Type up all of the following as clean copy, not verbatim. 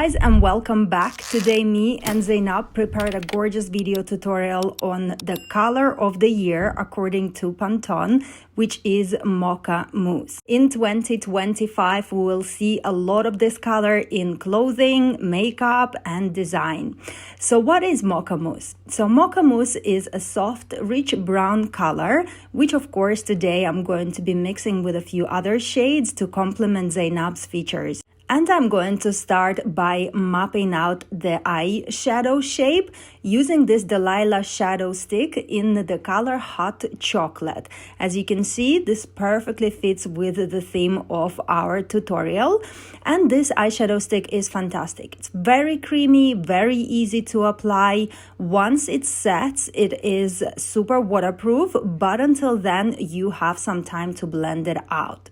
Guys, and welcome back. Today me and Zainab prepared a gorgeous video tutorial on the color of the year according to Pantone, which is Mocha Mousse. In 2025 we will see a lot of this color in clothing, makeup and design. So what is Mocha Mousse? So Mocha Mousse is a soft rich brown color, which of course today I'm going to be mixing with a few other shades to complement Zainab's features. And I'm going to start by mapping out the eyeshadow shape using this Delilah shadow stick in the color Hot Chocolate. As you can see, this perfectly fits with the theme of our tutorial. And this eyeshadow stick is fantastic. It's very creamy, very easy to apply. Once it sets, it is super waterproof, but until then, you have some time to blend it out.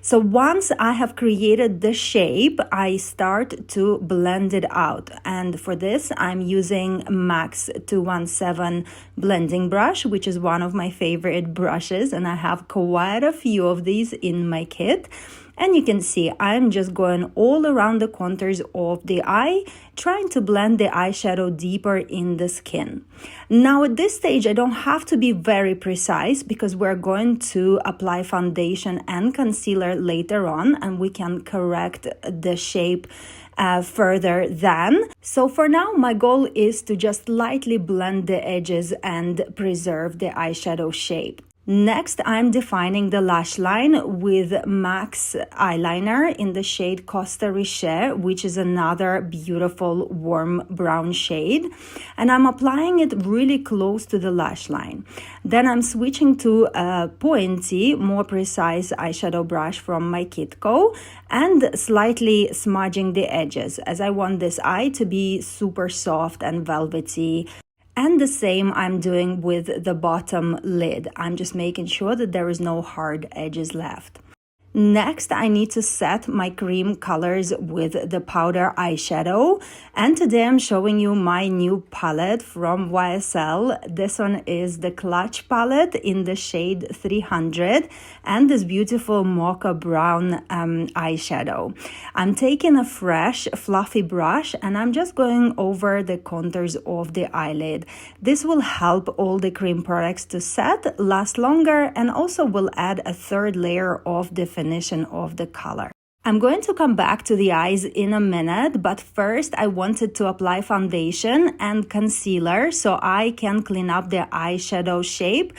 So once I have created the shape, I start to blend it out. And for this, I'm using MAX 217 blending brush, which is one of my favorite brushes. And I have quite a few of these in my kit. And you can see I'm just going all around the contours of the eye, trying to blend the eyeshadow deeper in the skin. Now at this stage, I don't have to be very precise because we're going to apply foundation and concealer later on, and we can correct the shape further then. So for now, my goal is to just lightly blend the edges and preserve the eyeshadow shape. Next, I'm defining the lash line with MAX eyeliner in the shade Costa Riche, which is another beautiful warm brown shade. And I'm applying it really close to the lash line. Then I'm switching to a pointy, more precise eyeshadow brush from my KIKO and slightly smudging the edges, as I want this eye to be super soft and velvety. And the same I'm doing with the bottom lid. I'm just making sure that there is no hard edges left. Next, I need to set my cream colors with the powder eyeshadow. And today I'm showing you my new palette from YSL. This one is the Clutch palette in the shade 300 and this beautiful mocha brown eyeshadow. I'm taking a fresh fluffy brush and I'm just going over the contours of the eyelid. This will help all the cream products to set, last longer, and also will add a third layer of definition of the color. I'm going to come back to the eyes in a minute, but first I wanted to apply foundation and concealer so I can clean up the eyeshadow shape.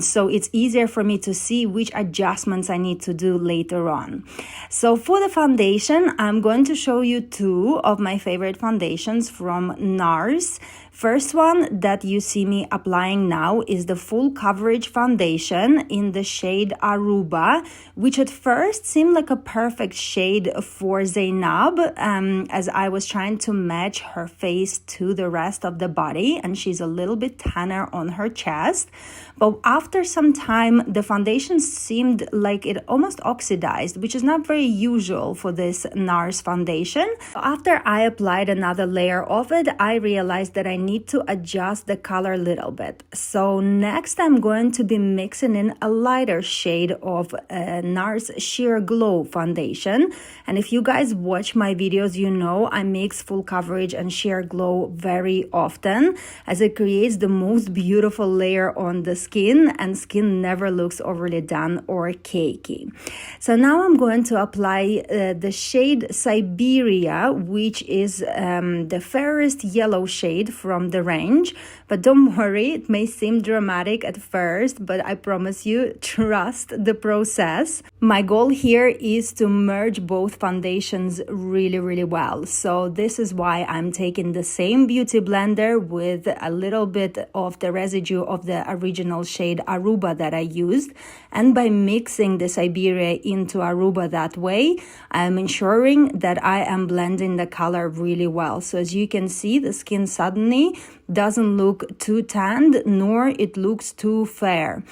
So it's easier for me to see which adjustments I need to do later on. So for the foundation, I'm going to show you two of my favorite foundations from NARS. First one that you see me applying now is the full coverage foundation in the shade Aruba, which at first seemed like a perfect shade for Zainab, as I was trying to match her face to the rest of the body, and she's a little bit tanner on her chest. But after some time, the foundation seemed like it almost oxidized, which is not very usual for this NARS foundation. After I applied another layer of it, I realized that I need to adjust the color a little bit. So next I'm going to be mixing in a lighter shade of NARS Sheer Glow foundation. And if you guys watch my videos, you know I mix full coverage and sheer glow very often, as it creates the most beautiful layer on the skin, and skin never looks overly done or cakey. So now I'm going to apply the shade Siberia, which is the fairest yellow shade from the range. But don't worry, it may seem dramatic at first, but I promise you, trust the process. My goal here is to merge both foundations really well. So this is why I'm taking the same beauty blender with a little bit of the residue of the original shade Aruba that I used. And by mixing the Siberia into Aruba that way, I'm ensuring that I am blending the color really well. So as you can see, the skin suddenly doesn't look too tanned, nor it looks too fair.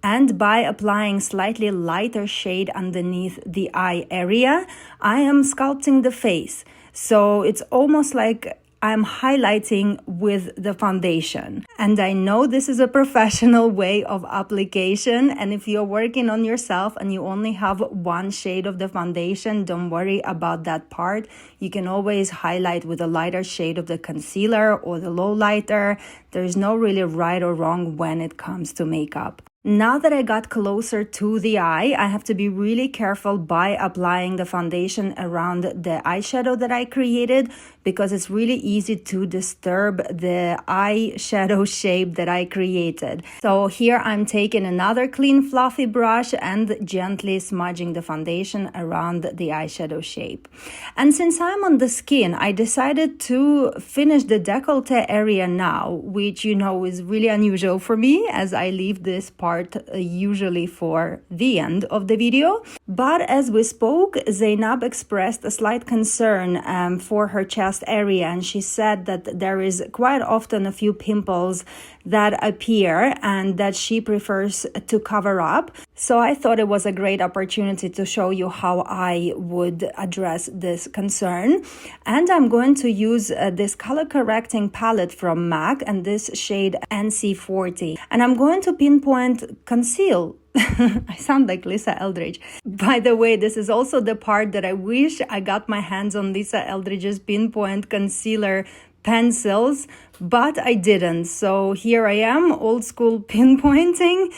And by applying slightly lighter shade underneath the eye area, I am sculpting the face. So it's almost like I'm highlighting with the foundation. And I know this is a professional way of application, and if you're working on yourself and you only have one shade of the foundation, don't worry about that part. You can always highlight with a lighter shade of the concealer or the low lighter. There's no really right or wrong when it comes to makeup. Now that I got closer to the eye, I have to be really careful by applying the foundation around the eyeshadow that I created, because it's really easy to disturb the eyeshadow shape that I created. So here I'm taking another clean fluffy brush and gently smudging the foundation around the eyeshadow shape. And since I'm on the skin, I decided to finish the décolleté area now, which you know is really unusual for me, as I leave this part usually for the end of the video. But as we spoke, Zainab expressed a slight concern for her chest area, and she said that there is quite often a few pimples that appear and that she prefers to cover up. So I thought it was a great opportunity to show you how I would address this concern. And I'm going to use this color correcting palette from MAC and this shade NC40. And I'm going to pinpoint conceal. I sound like Lisa Eldridge. By the way, this is also the part that I wish I got my hands on Lisa Eldridge's pinpoint concealer pencils, but I didn't. So here I am, old school pinpointing.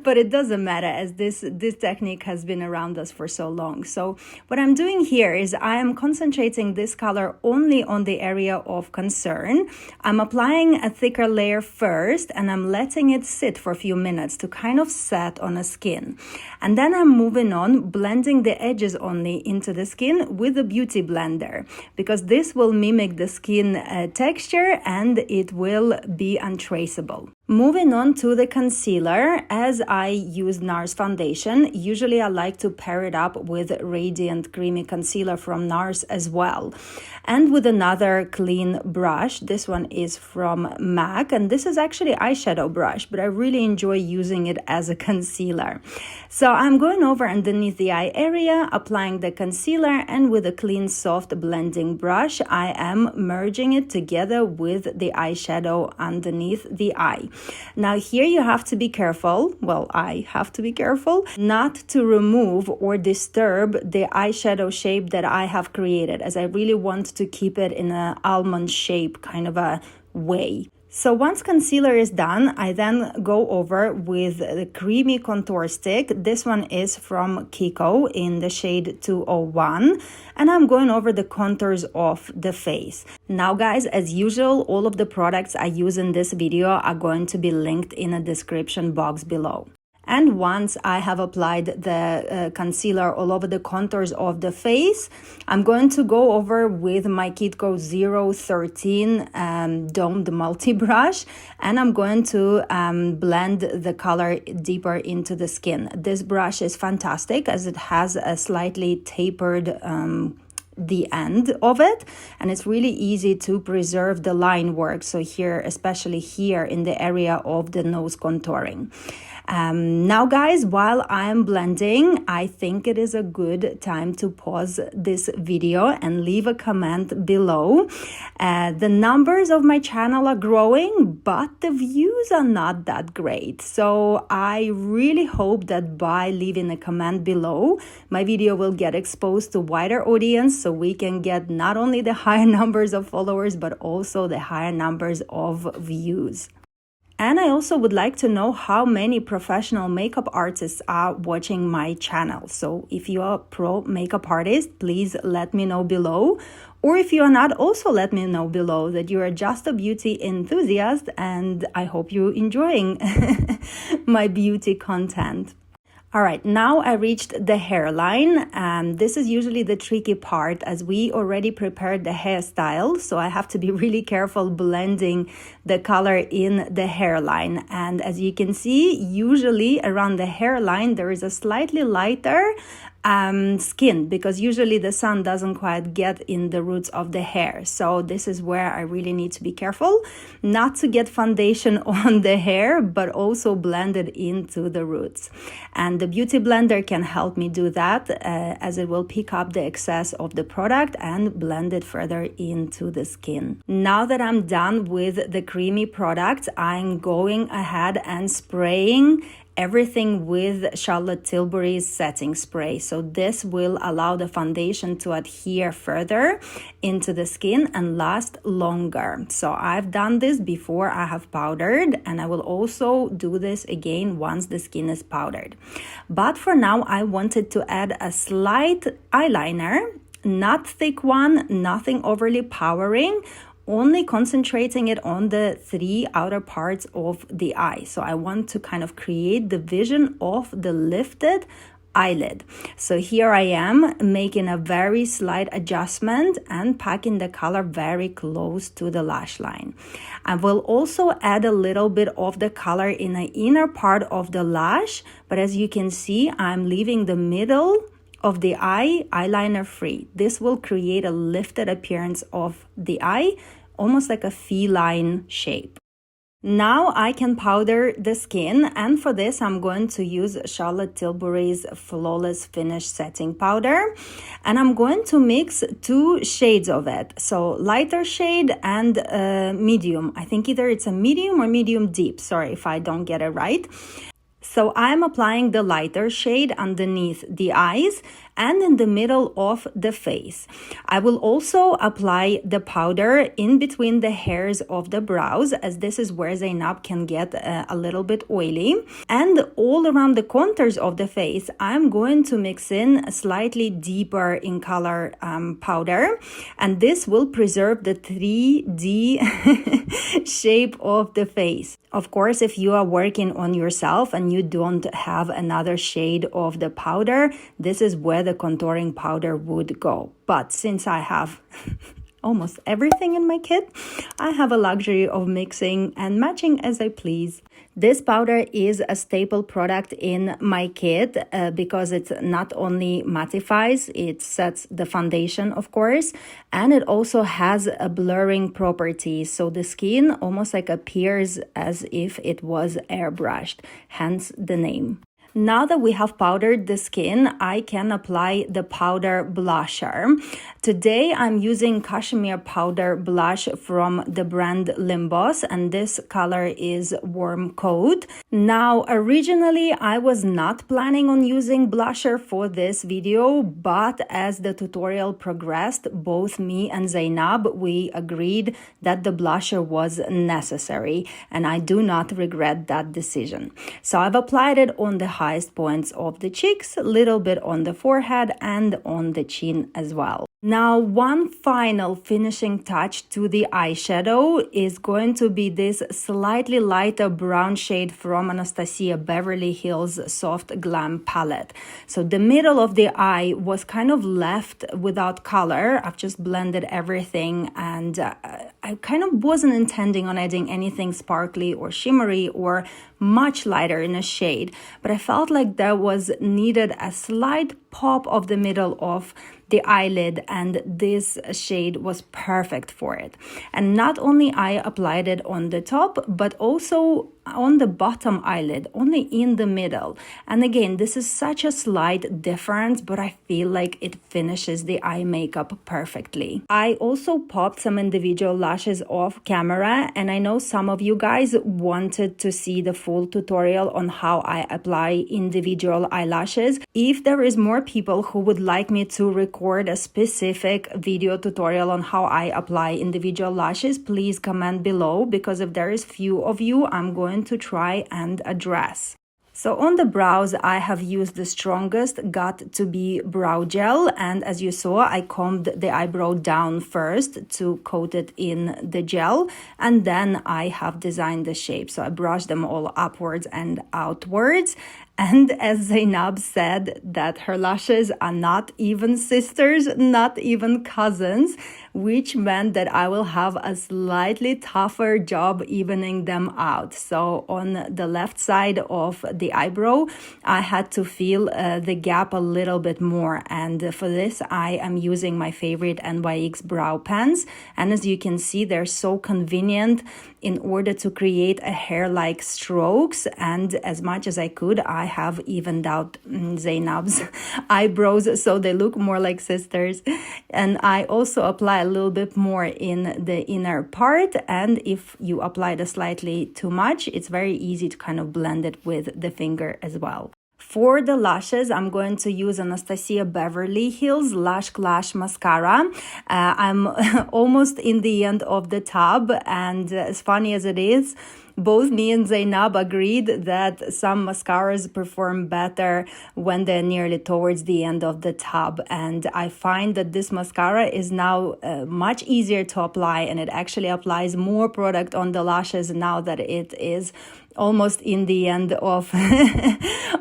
But it doesn't matter, as this technique has been around us for so long. So what I'm doing here is I am concentrating this color only on the area of concern. I'm applying a thicker layer first, and I'm letting it sit for a few minutes to kind of set on a skin. And then I'm moving on, blending the edges only into the skin with a beauty blender, because this will mimic the skin texture and it will be untraceable. Moving on to the concealer, as I use NARS foundation, usually I like to pair it up with Radiant Creamy Concealer from NARS as well. And with another clean brush, this one is from MAC, and this is actually eyeshadow brush, but I really enjoy using it as a concealer. So I'm going over underneath the eye area, applying the concealer, and with a clean soft blending brush, I am merging it together with the eyeshadow underneath the eye. Now here you have to be careful, well, I have to be careful not to remove or disturb the eyeshadow shape that I have created, as I really want to keep it in an almond shape kind of a way. So once concealer is done, I then go over with the creamy contour stick. This one is from KIKO in the shade 201, and I'm going over the contours of the face. Now guys, as usual, all of the products I use in this video are going to be linked in a description box below. And once I have applied the concealer all over the contours of the face, I'm going to go over with my KIKO 013 domed multi-brush, and I'm going to blend the color deeper into the skin. This brush is fantastic as it has a slightly tapered the end of it, and it's really easy to preserve the line work. So here, especially here in the area of the nose contouring. Now guys, while I'm blending, I think it is a good time to pause this video and leave a comment below. The numbers of my channel are growing, but the views are not that great. So I really hope that by leaving a comment below, my video will get exposed to wider audience, so we can get not only the higher numbers of followers, but also the higher numbers of views. And I also would like to know how many professional makeup artists are watching my channel. So if you are a pro makeup artist, please let me know below. Or if you are not, also let me know below that you are just a beauty enthusiast, and I hope you're enjoying my beauty content. All right, now I reached the hairline, and this is usually the tricky part as we already prepared the hairstyle, so I have to be really careful blending the color in the hairline. And as you can see, usually around the hairline there is a slightly lighter skin, because usually the sun doesn't quite get in the roots of the hair. So this is where I really need to be careful not to get foundation on the hair, but also blend it into the roots. And the beauty blender can help me do that, as it will pick up the excess of the product and blend it further into the skin. Now that I'm done with the creamy product, I'm going ahead and spraying everything with Charlotte Tilbury's setting spray. So this will allow the foundation to adhere further into the skin and last longer. So I've done this before I have powdered, and I will also do this again once the skin is powdered. But for now, I wanted to add a slight eyeliner, not thick one, nothing overly powering, only concentrating it on the three outer parts of the eye. So I want to kind of create the vision of the lifted eyelid. So here I am making a very slight adjustment and packing the color very close to the lash line. I will also add a little bit of the color in the inner part of the lash, but as you can see, I'm leaving the middle of the eye eyeliner free. This will create a lifted appearance of the eye, almost like a feline shape. Now I can powder the skin, and for this I'm going to use Charlotte Tilbury's Flawless Finish Setting Powder, and I'm going to mix two shades of it. So lighter shade and medium. I think either it's a medium or medium deep. Sorry if I don't get it right. So I'm applying the lighter shade underneath the eyes and in the middle of the face. I will also apply the powder in between the hairs of the brows, as this is where Zainab can get a little bit oily. And all around the contours of the face, I'm going to mix in a slightly deeper in color powder, and this will preserve the 3D shape of the face. Of course, if you are working on yourself and you don't have another shade of the powder, this is where the contouring powder would go. But since I have almost everything in my kit, I have a luxury of mixing and matching as I please. This powder is a staple product in my kit because it not only mattifies, it sets the foundation, of course, and it also has a blurring property. So the skin almost like appears as if it was airbrushed, hence the name. Now that we have powdered the skin, I can apply the powder blusher. Today I'm using cashmere powder blush from the brand Limbos, and this color is Warm Coat. Now originally I was not planning on using blusher for this video, but as the tutorial progressed, both me and Zainab, we agreed that the blusher was necessary, and I do not regret that decision. So I've applied it on the highest points of the cheeks, a little bit on the forehead and on the chin as well. Now, one final finishing touch to the eyeshadow is going to be this slightly lighter brown shade from Anastasia Beverly Hills Soft Glam palette. So the middle of the eye was kind of left without color. I've just blended everything, and I kind of wasn't intending on adding anything sparkly or shimmery or much lighter in a shade, but I felt like there was needed a slight pop of the middle of the eyelid, and this shade was perfect for it. And not only I applied it on the top, but also on the bottom eyelid, only in the middle. And again, this is such a slight difference, but I feel like it finishes the eye makeup perfectly. I also popped some individual lashes off camera, and I know some of you guys wanted to see the full tutorial on how I apply individual eyelashes. If there is more people who would like me to record a specific video tutorial on how I apply individual lashes, please comment below, because if there is few of you, I'm going to try and address. So on the brows, I have used the strongest Got To Be brow gel, and as you saw, I combed the eyebrow down first to coat it in the gel, and then I have designed the shape. So I brushed them all upwards and outwards, And as Zainab said, that her lashes are not even sisters, not even cousins, which meant that I will have a slightly tougher job evening them out. So on the left side of the eyebrow, I had to feel the gap a little bit more. And for this, I am using my favorite NYX brow pens. And as you can see, they're so convenient in order to create a hair-like strokes. And as much as I could, I have evened out Zainab's eyebrows so they look more like sisters. And I also apply a little bit more in the inner part, and if you apply it slightly too much, it's very easy to kind of blend it with the finger as well. For the lashes, I'm going to use Anastasia Beverly Hills Lash Clash Mascara. I'm almost in the end of the tub, and as funny as it is, both me and Zainab agreed that some mascaras perform better when they're nearly towards the end of the tub. And I find that this mascara is now much easier to apply, and it actually applies more product on the lashes now that it is almost in the end of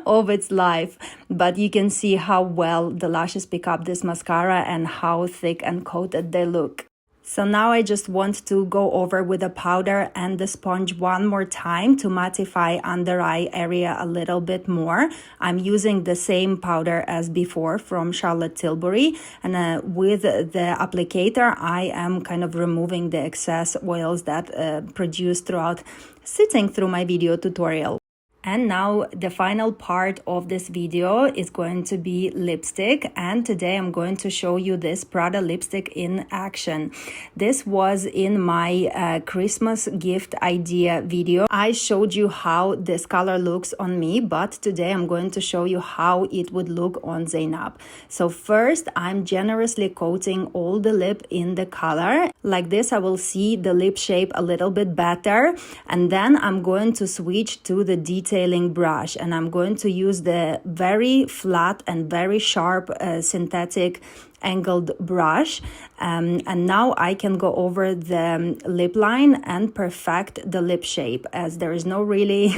of its life. But you can see how well the lashes pick up this mascara and how thick and coated they look. So now I just want to go over with the powder and the sponge one more time to mattify under eye area a little bit more. I'm using the same powder as before from Charlotte Tilbury, and with the applicator I am kind of removing the excess oils that produce throughout sitting through my video tutorial. And now the final part of this video is going to be lipstick, and today I'm going to show you this Prada lipstick in action. This was in my Christmas gift idea video. I showed you how this color looks on me, but today I'm going to show you how it would look on Zainab. So first, I'm generously coating all the lip in the color. Like this, I will see the lip shape a little bit better, and then I'm going to switch to the detailing brush, and I'm going to use the very flat and very sharp synthetic angled brush, and now I can go over the lip line and perfect the lip shape, as there is no really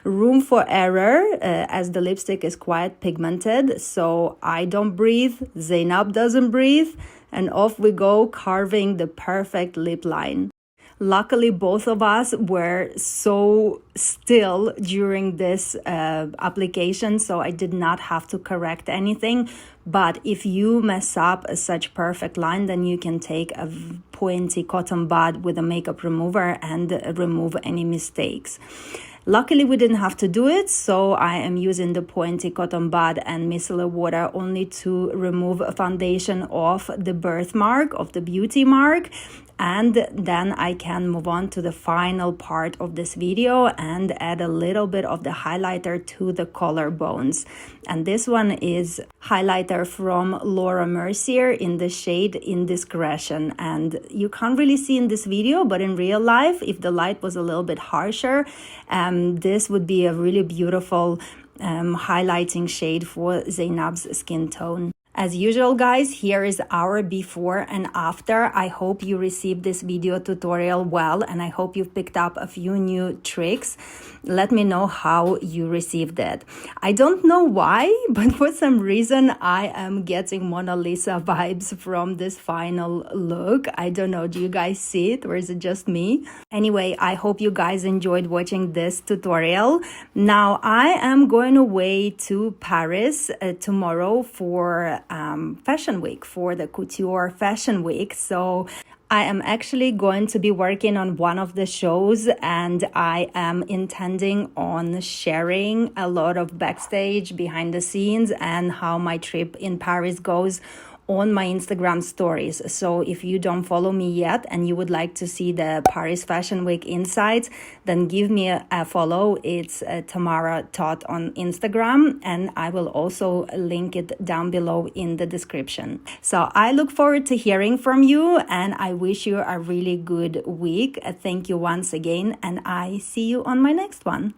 room for error, as the lipstick is quite pigmented. So I don't breathe, Zainab doesn't breathe, and off we go, carving the perfect lip line. Luckily, both of us were so still during this application, so I did not have to correct anything. But if you mess up such perfect line, then you can take a pointy cotton bud with a makeup remover and remove any mistakes. Luckily, we didn't have to do it, so I am using the pointy cotton bud and micellar water only to remove a foundation of the birthmark, of the beauty mark. And then I can move on to the final part of this video and add a little bit of the highlighter to the collarbones. And this one is highlighter from Laura Mercier in the shade Indiscretion. And you can't really see in this video, but in real life, if the light was a little bit harsher, this would be a really beautiful highlighting shade for Zainab's skin tone. As usual, guys, here is our before and after. I hope you received this video tutorial well, and I hope you've picked up a few new tricks. Let me know how you received it. I don't know why, but for some reason I am getting Mona Lisa vibes from this final look. I don't know, do you guys see it, or is it just me? Anyway, I hope you guys enjoyed watching this tutorial. Now I am going away to Paris tomorrow for Fashion Week, for the Couture Fashion Week. So I am actually going to be working on one of the shows, and I am intending on sharing a lot of backstage, behind the scenes, and how my trip in Paris goes on my Instagram stories. So if you don't follow me yet and you would like to see the Paris Fashion Week insights, then give me a follow. It's Tamara Tot on Instagram, and I will also link it down below in the description. So I look forward to hearing from you, and I wish you a really good week. Thank you once again, and I see you on my next one.